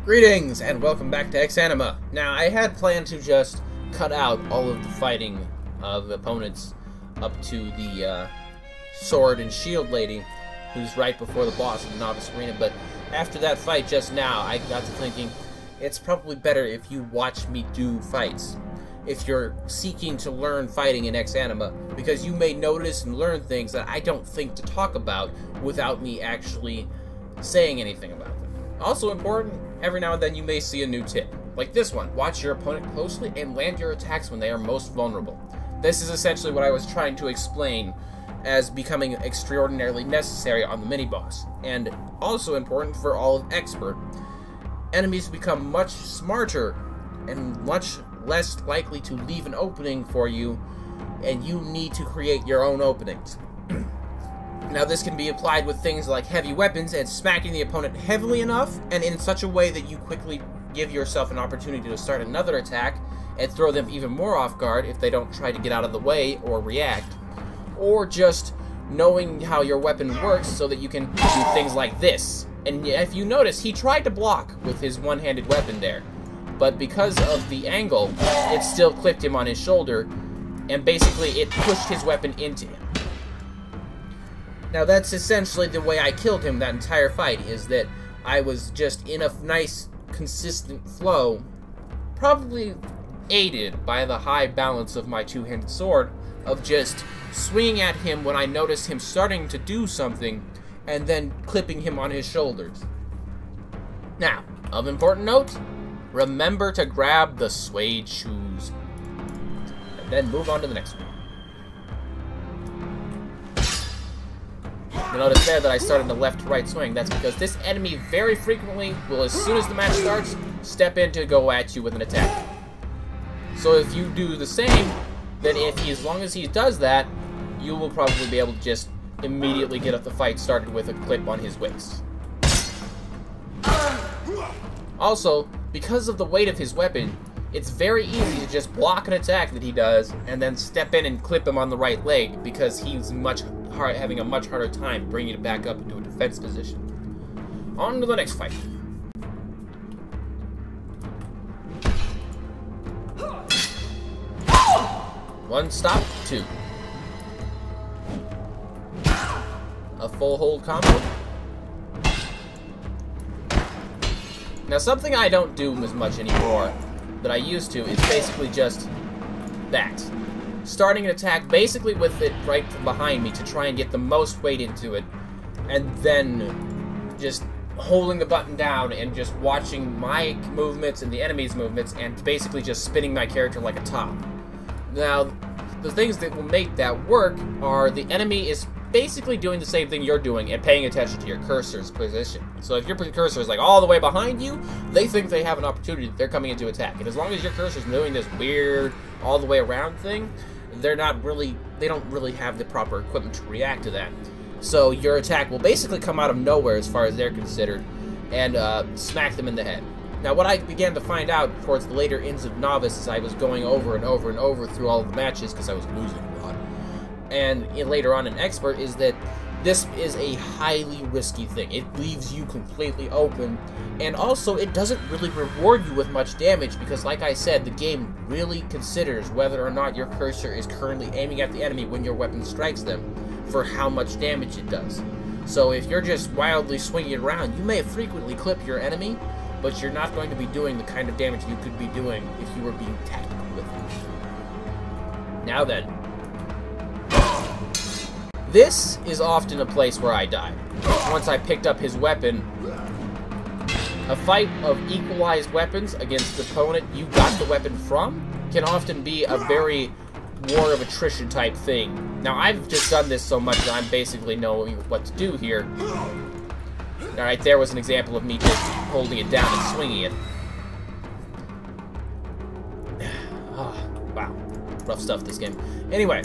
Greetings and welcome back to EXanima. Now, I had planned to just cut out all of the fighting of opponents up to the sword and shield lady, who's right before the boss in the novice arena, but after that fight just now, I got to thinking, it's probably better if you watch me do fights. If you're seeking to learn fighting in EXanima, because you may notice and learn things that I don't think to talk about without me actually saying anything about them. Also important, every now and then you may see a new tip. Like this one, watch your opponent closely and land your attacks when they are most vulnerable. This is essentially what I was trying to explain as becoming extraordinarily necessary on the mini-boss. And also important for all of Expert. Enemies become much smarter and much less likely to leave an opening for you, and you need to create your own openings. Now, this can be applied with things like heavy weapons and smacking the opponent heavily enough and in such a way that you quickly give yourself an opportunity to start another attack and throw them even more off guard if they don't try to get out of the way or react. Or just knowing how your weapon works so that you can do things like this. And if you notice, he tried to block with his one-handed weapon there, but because of the angle, it still clipped him on his shoulder, and basically it pushed his weapon into him. Now, that's essentially the way I killed him that entire fight, is that I was just in a nice, consistent flow, probably aided by the high balance of my two-handed sword, of just swinging at him when I noticed him starting to do something, and then clipping him on his shoulders. Now, of important note, remember to grab the suede shoes, and then move on to the next one. You'll notice there that I started the left to right swing. That's because this enemy very frequently will, as soon as the match starts, step in to go at you with an attack. So if you do the same, then as long as he does that, you will probably be able to just immediately get up the fight started with a clip on his waist. Also, because of the weight of his weapon, it's very easy to just block an attack that he does and then step in and clip him on the right leg, because he's having a much harder time bringing it back up into a defense position. On to the next fight. One stop, two. A full hold combo. Now, something I don't do as much anymore that I used to is basically just that. Starting an attack basically with it right from behind me to try and get the most weight into it, and then just holding the button down and just watching my movements and the enemy's movements and basically just spinning my character like a top. Now, the things that will make that work are the enemy is basically doing the same thing you're doing and paying attention to your cursor's position. So if your cursor is like all the way behind you, they think they have an opportunity, they're coming into attack. And as long as your cursor's doing this weird all the way around thing, they don't really have the proper equipment to react to that. So your attack will basically come out of nowhere as far as they're considered and smack them in the head. Now, what I began to find out towards the later ends of Novice as I was going over and over and over through all of the matches, because I was losing a lot, and later on in Expert, is that this is a highly risky thing. It leaves you completely open, and also it doesn't really reward you with much damage, because like I said, the game really considers whether or not your cursor is currently aiming at the enemy when your weapon strikes them for how much damage it does. So if you're just wildly swinging it around, you may frequently clip your enemy, but you're not going to be doing the kind of damage you could be doing if you were being tactical with it. Now then, this is often a place where I die. Once I picked up his weapon, a fight of equalized weapons against the opponent you got the weapon from can often be a very war of attrition type thing. Now, I've just done this so much that I'm basically knowing what to do here. Alright, there was an example of me just holding it down and swinging it. Oh, wow. Rough stuff, this game. Anyway.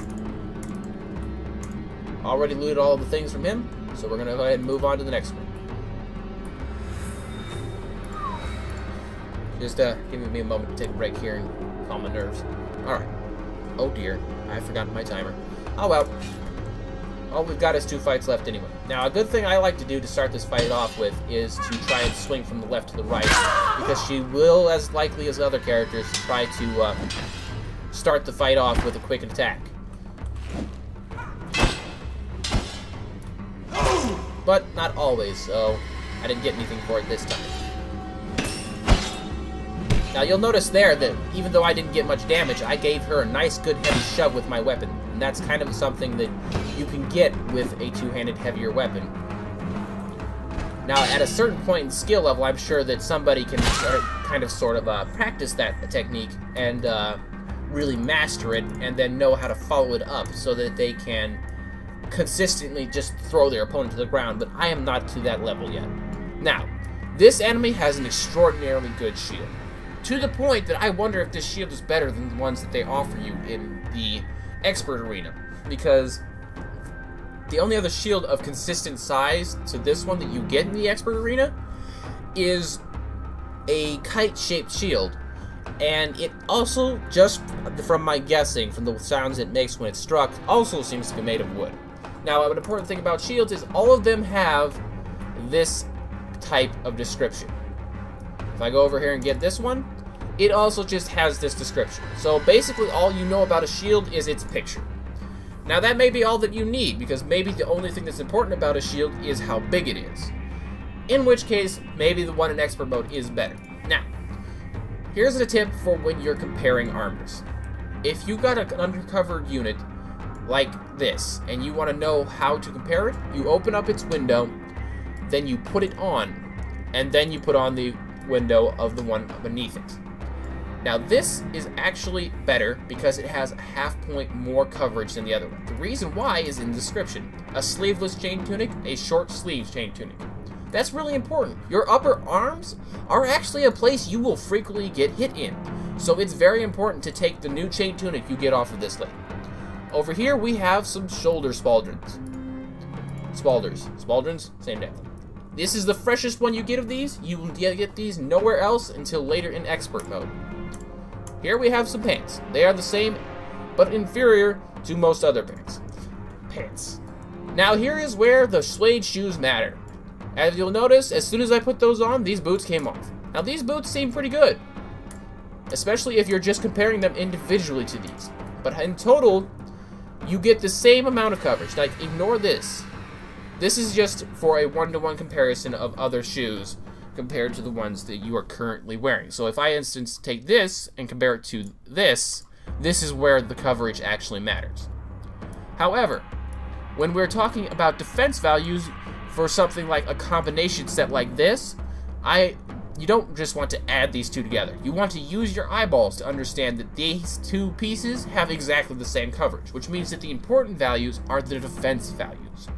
Already looted all of the things from him, so we're going to go ahead and move on to the next one. Just giving me a moment to take a break here and calm my nerves. Alright. Oh dear, I forgot my timer. Oh well. all we've got is 2 fights left anyway. Now, a good thing I like to do to start this fight off with is to try and swing from the left to the right, because she will, as likely as other characters, try to start the fight off with a quick attack. But not always, so I didn't get anything for it this time. Now, you'll notice there that even though I didn't get much damage, I gave her a nice, good, heavy shove with my weapon. And that's kind of something that you can get with a two-handed, heavier weapon. Now, at a certain point in skill level, I'm sure that somebody can kind of sort of practice that technique and really master it, and then know how to follow it up so that they can consistently just throw their opponent to the ground, but I am not to that level yet. Now, this enemy has an extraordinarily good shield, to the point that I wonder if this shield is better than the ones that they offer you in the Expert Arena, because the only other shield of consistent size to this one that you get in the Expert Arena is a kite-shaped shield, and it also, just from my guessing, from the sounds it makes when it's struck, also seems to be made of wood. Now, an important thing about shields is all of them have this type of description. If I go over here and get this one, it also just has this description. So basically all you know about a shield is its picture. Now that may be all that you need, because maybe the only thing that's important about a shield is how big it is. In which case, maybe the one in expert mode is better. Now, here's a tip for when you're comparing armors. If you got an undercover unit like this, and you want to know how to compare it, you open up its window, then you put it on, and then you put on the window of the one beneath it. Now this is actually better because it has a half point more coverage than the other one. The reason why is in the description. A sleeveless chain tunic, a short sleeve chain tunic. That's really important. Your upper arms are actually a place you will frequently get hit in. So it's very important to take the new chain tunic you get off of this lady. Over here we have some shoulder spaldrons. Spaldrons, same name. This is the freshest one you get of these. You will get these nowhere else until later in expert mode. Here we have some pants. They are the same, but inferior to most other pants. Now here is where the suede shoes matter. As you'll notice, as soon as I put those on, these boots came off. Now these boots seem pretty good, especially if you're just comparing them individually to these. But in total, you get the same amount of coverage. Like, ignore this. This is just for a one-to-one comparison of other shoes compared to the ones that you are currently wearing. So if I, instance, take this and compare it to this, this is where the coverage actually matters. However, when we're talking about defense values for something like a combination set like this, you don't just want to add these two together. You want to use your eyeballs to understand that these two pieces have exactly the same coverage, which means that the important values are the defense values.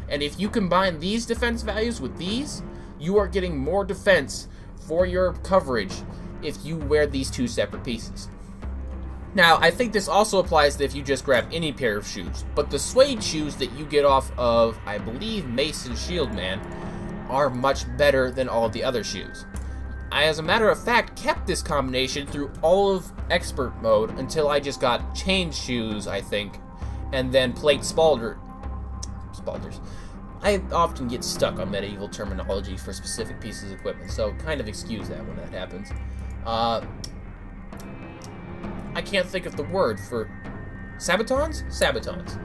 And if you combine these defense values with these, you are getting more defense for your coverage if you wear these two separate pieces. Now, I think this also applies if you just grab any pair of shoes, but the suede shoes that you get off of, I believe, Mason Shieldman, are much better than all of the other shoes. I, as a matter of fact, kept this combination through all of expert mode until I just got chain shoes, I think, and then plate spalders. I often get stuck on medieval terminology for specific pieces of equipment, so kind of excuse that when that happens. I can't think of the word for sabatons? Sabatons.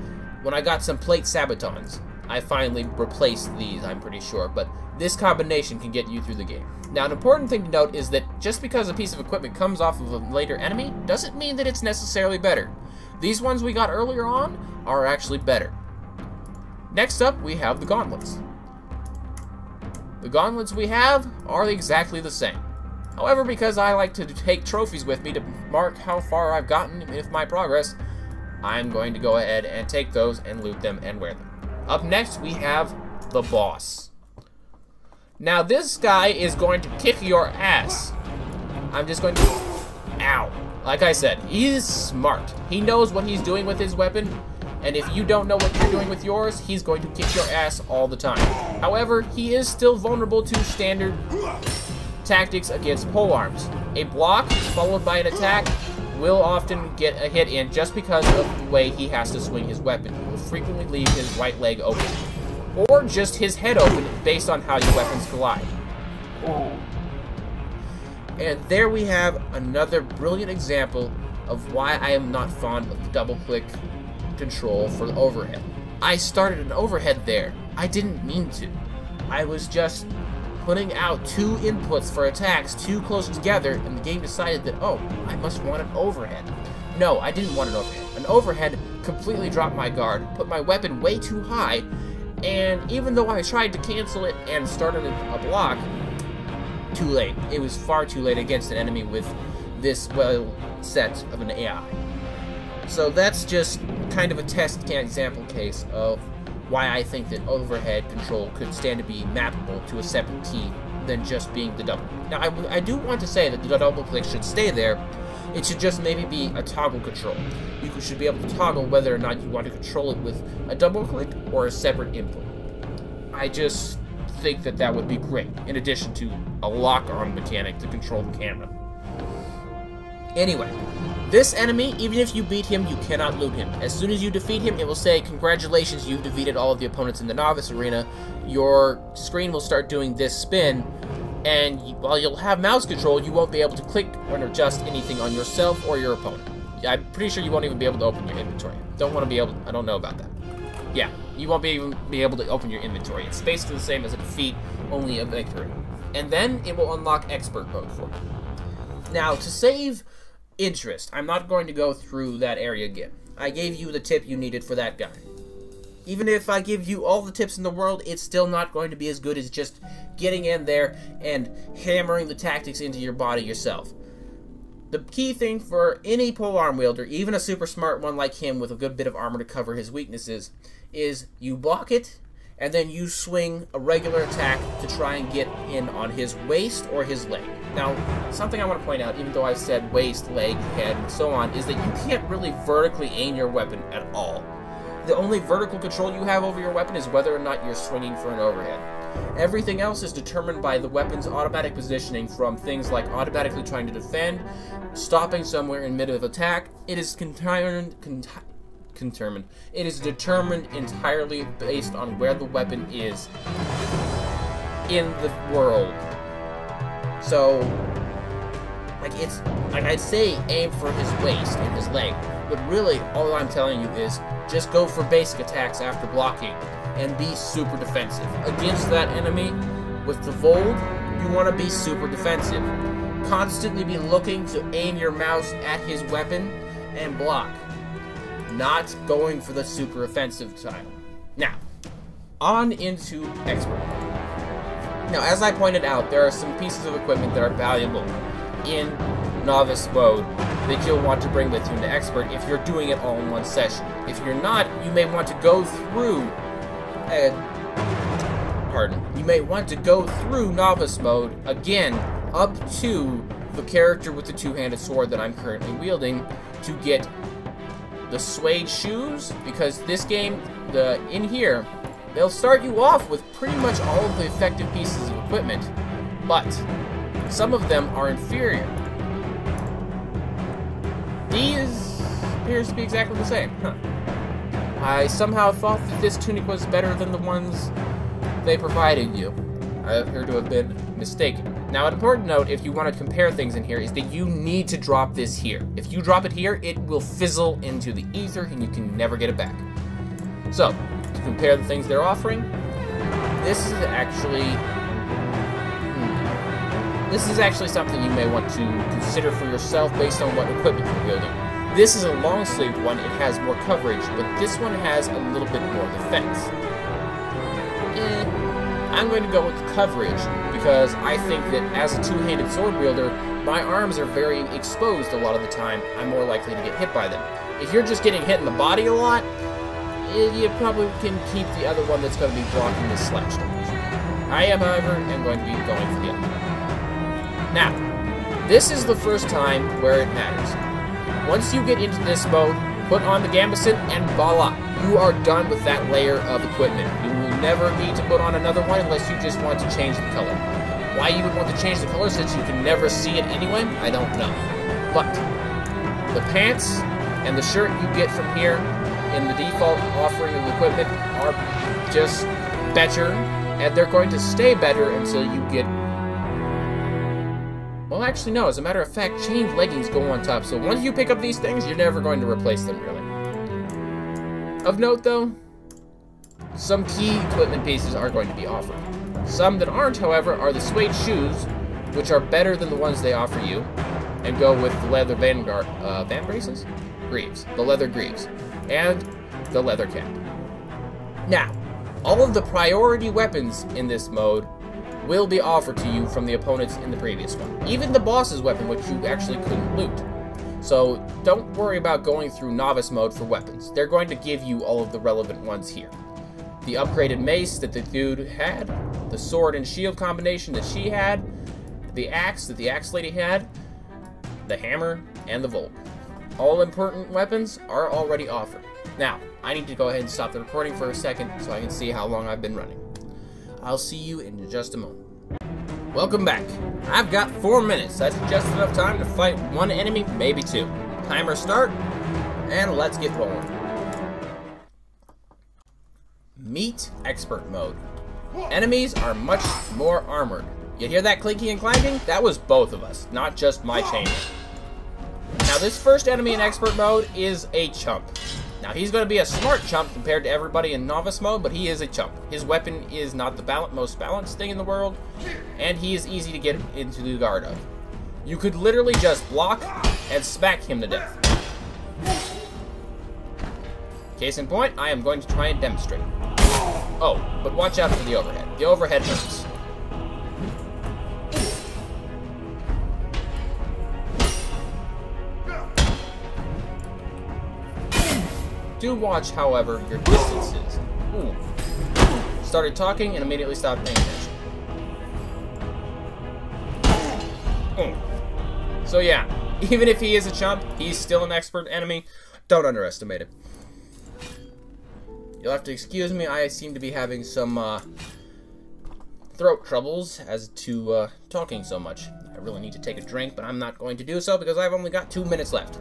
When I got some plate sabatons, I finally replaced these, I'm pretty sure, but this combination can get you through the game. Now, an important thing to note is that just because a piece of equipment comes off of a later enemy doesn't mean that it's necessarily better. These ones we got earlier on are actually better. Next up, we have the gauntlets. The gauntlets we have are exactly the same. However, because I like to take trophies with me to mark how far I've gotten with my progress, I'm going to go ahead and take those and loot them and wear them. Up next, we have the boss. Now, this guy is going to kick your ass. I'm just going to... Ow. Like I said, he is smart. He knows what he's doing with his weapon, and if you don't know what you're doing with yours, he's going to kick your ass all the time. However, he is still vulnerable to standard tactics against polearms. A block followed by an attack will often get a hit in just because of the way he has to swing his weapon. He will frequently leave his right leg open, or just his head open based on how your weapons collide. And there we have another brilliant example of why I am not fond of the double-click control for the overhead. I started an overhead there. I didn't mean to. I was just putting out two inputs for attacks too close together, and the game decided that, oh, I must want an overhead. No, I didn't want an overhead. An overhead completely dropped my guard, put my weapon way too high, and even though I tried to cancel it and started a block, too late. It was far too late against an enemy with this well set of an AI. So that's just kind of a test example case of why I think that overhead control could stand to be mappable to a separate key than just being the double. Now, I do want to say that the double click should stay there. It should just maybe be a toggle control. You should be able to toggle whether or not you want to control it with a double click or a separate input. I just think that that would be great, in addition to a lock-on mechanic to control the camera. Anyway, this enemy, even if you beat him, you cannot loot him. As soon as you defeat him, it will say, congratulations, you've defeated all of the opponents in the novice arena. Your screen will start doing this spin, and while you'll have mouse control, you won't be able to click or adjust anything on yourself or your opponent. I'm pretty sure you won't even be able to open your inventory. I don't know about that. Yeah, you won't even be able to open your inventory. It's basically the same as a defeat, only a victory. And then it will unlock expert mode for you. Now, to save interest, I'm not going to go through that area again. I gave you the tip you needed for that guy. Even if I give you all the tips in the world, it's still not going to be as good as just getting in there and hammering the tactics into your body yourself. The key thing for any polearm wielder, even a super smart one like him with a good bit of armor to cover his weaknesses, is you block it, and then you swing a regular attack to try and get in on his waist or his leg. Now, something I want to point out, even though I've said waist, leg, head, and so on, is that you can't really vertically aim your weapon at all. The only vertical control you have over your weapon is whether or not you're swinging for an overhead. Everything else is determined by the weapon's automatic positioning, from things like automatically trying to defend, stopping somewhere in mid of attack. It is determined entirely based on where the weapon is in the world. So, like I'd say aim for his waist and his leg, but really all I'm telling you is just go for basic attacks after blocking and be super defensive. Against that enemy with the Vold, you want to be super defensive. Constantly be looking to aim your mouse at his weapon and block. Not going for the super offensive style. Now, on into expert. Now, as I pointed out, there are some pieces of equipment that are valuable in novice mode that you'll want to bring with you into expert if you're doing it all in one session. If you're not, you may want to go through novice mode again up to the character with the two-handed sword that I'm currently wielding to get the Suede shoes, because this game, in here, they'll start you off with pretty much all of the effective pieces of equipment, but some of them are inferior. These appears to be exactly the same. Huh. I somehow thought that this tunic was better than the ones they provided you. I appear to have been mistaken. Now, an important note, if you want to compare things in here, is that you need to drop this here. If you drop it here, it will fizzle into the ether, and you can never get it back. So, to compare the things they're offering, this is actually something you may want to consider for yourself based on what equipment you're building. This is a long-sleeved one, it has more coverage, but this one has a little bit more defense. I'm going to go with the coverage, because I think that as a two-handed sword wielder, my arms are very exposed a lot of the time. I'm more likely to get hit by them. If you're just getting hit in the body a lot, you probably can keep the other one that's going to be blocking the slash damage. I am, however, going to be going for the other one. Now, this is the first time where it matters. Once you get into this mode, put on the gambeson, and voila, you are done with that layer of equipment. You will never need to put on another one unless you just want to change the color. Why you would want to change the color since you can never see it anyway, I don't know. But The pants and the shirt you get from here in the default offering of equipment are just better, and they're going to stay better until you get... Well, actually, no. As a matter of fact, chain leggings go on top, so once you pick up these things, you're never going to replace them, really. Of note, though, some key equipment pieces are going to be offered. Some that aren't, however, are the suede shoes, which are better than the ones they offer you, and go with the leather van braces? Greaves. The leather greaves. And the leather cap. Now, all of the priority weapons in this mode will be offered to you from the opponents in the previous one. Even the boss's weapon, which you actually couldn't loot. So, don't worry about going through novice mode for weapons. They're going to give you all of the relevant ones here. The upgraded mace that the dude had, the sword and shield combination that she had, the axe that the axe lady had, the hammer, and the volt. All important weapons are already offered. Now, I need to go ahead and stop the recording for a second so I can see how long I've been running. I'll see you in just a moment. Welcome back. I've got 4 minutes. That's just enough time to fight one enemy, maybe two. Timer start, and let's get rolling. Meet expert mode. Enemies are much more armored. You hear that clinking and clanking? That was both of us, not just my chain. Now this first enemy in expert mode is a chump. Now he's going to be a smart chump compared to everybody in novice mode, but he is a chump. His weapon is not the most balanced thing in the world, and he is easy to get into the guard of. You could literally just block and smack him to death. Case in point, I am going to try and demonstrate. Oh, but watch out for the overhead. The overhead hurts. Do watch, however, your distances. Ooh. Started talking and immediately stopped paying attention. So yeah, even if he is a chump, he's still an expert enemy. Don't underestimate him. You'll have to excuse me, I seem to be having some throat troubles as to talking so much. I really need to take a drink, but I'm not going to do so because I've only got 2 minutes left.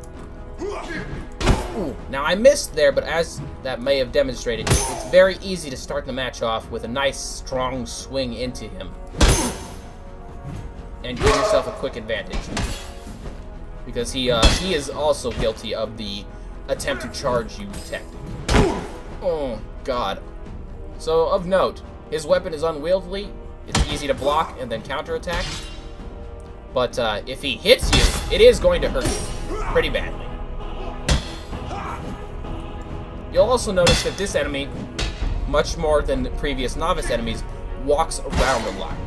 Ooh, now I missed there, but as that may have demonstrated, it's very easy to start the match off with a nice, strong swing into him. And give yourself a quick advantage. Because he is also guilty of the attempt to charge you tactic. Oh, God. So, of note, his weapon is unwieldy, it's easy to block and then counterattack. But if he hits you, it is going to hurt you pretty badly. You'll also notice that this enemy, much more than the previous novice enemies, walks around a lot.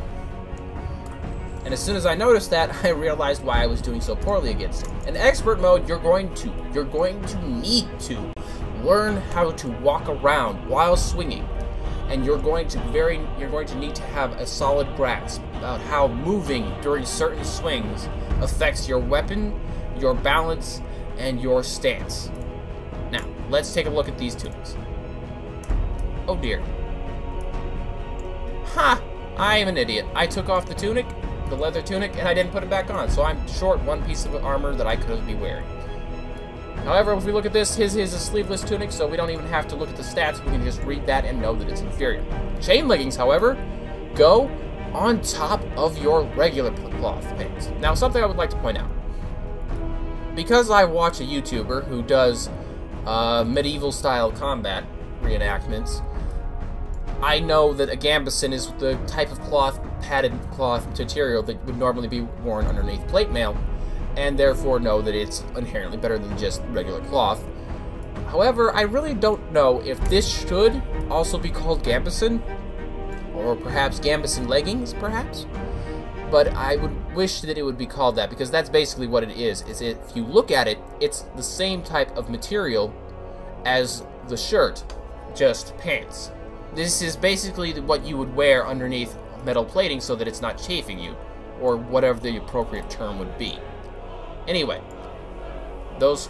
And as soon as I noticed that, I realized why I was doing so poorly against him. In expert mode, you're going to need to learn how to walk around while swinging. And you're going to need to have a solid grasp about how moving during certain swings affects your weapon, your balance, and your stance. Now, let's take a look at these tunics. Oh dear. Ha! I am an idiot. I took off the tunic, the leather tunic, and I didn't put it back on, so I'm short 1 piece of armor that I could be wearing. However, if we look at this, his is a sleeveless tunic, so we don't even have to look at the stats. We can just read that and know that it's inferior. Chain leggings, however, go on top of your regular cloth pants. Now, something I would like to point out. Because I watch a YouTuber who does medieval-style combat reenactments, I know that a gambeson is the type of cloth, padded cloth material that would normally be worn underneath plate mail, and therefore know that it's inherently better than just regular cloth. However, I really don't know if this should also be called gambeson, or perhaps gambeson leggings, perhaps? But I would wish that it would be called that, because that's basically what it is. If you look at it, it's the same type of material as the shirt, just pants. This is basically what you would wear underneath metal plating so that it's not chafing you, or whatever the appropriate term would be. Anyway, those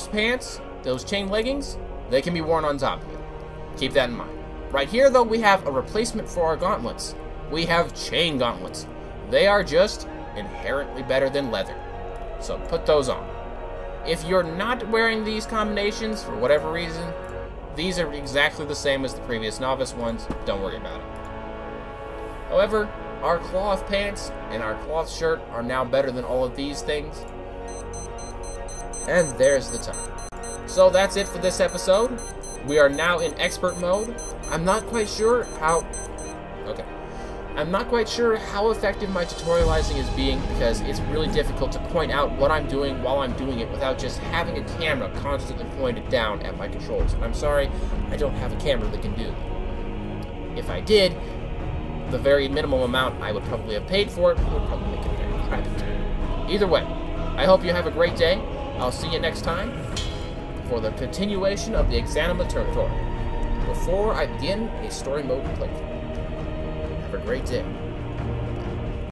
pants, those chain leggings, they can be worn on top of it. Keep that in mind. Right here, though, we have a replacement for our gauntlets. We have chain gauntlets. They are just inherently better than leather. So put those on. If you're not wearing these combinations for whatever reason, these are exactly the same as the previous novice ones. Don't worry about it. However, our cloth pants and our cloth shirt are now better than all of these things. And there's the time. So that's it for this episode. We are now in expert mode. I'm not quite sure how effective my tutorializing is being, because it's really difficult to point out what I'm doing while I'm doing it without just having a camera constantly pointed down at my controls. And I'm sorry, I don't have a camera that can do that. If I did, the very minimum amount I would probably have paid for it would probably make it very private. Either way, I hope you have a great day. I'll see you next time for the continuation of the EXanima tutorial, before I begin a story mode playthrough. Have a great day.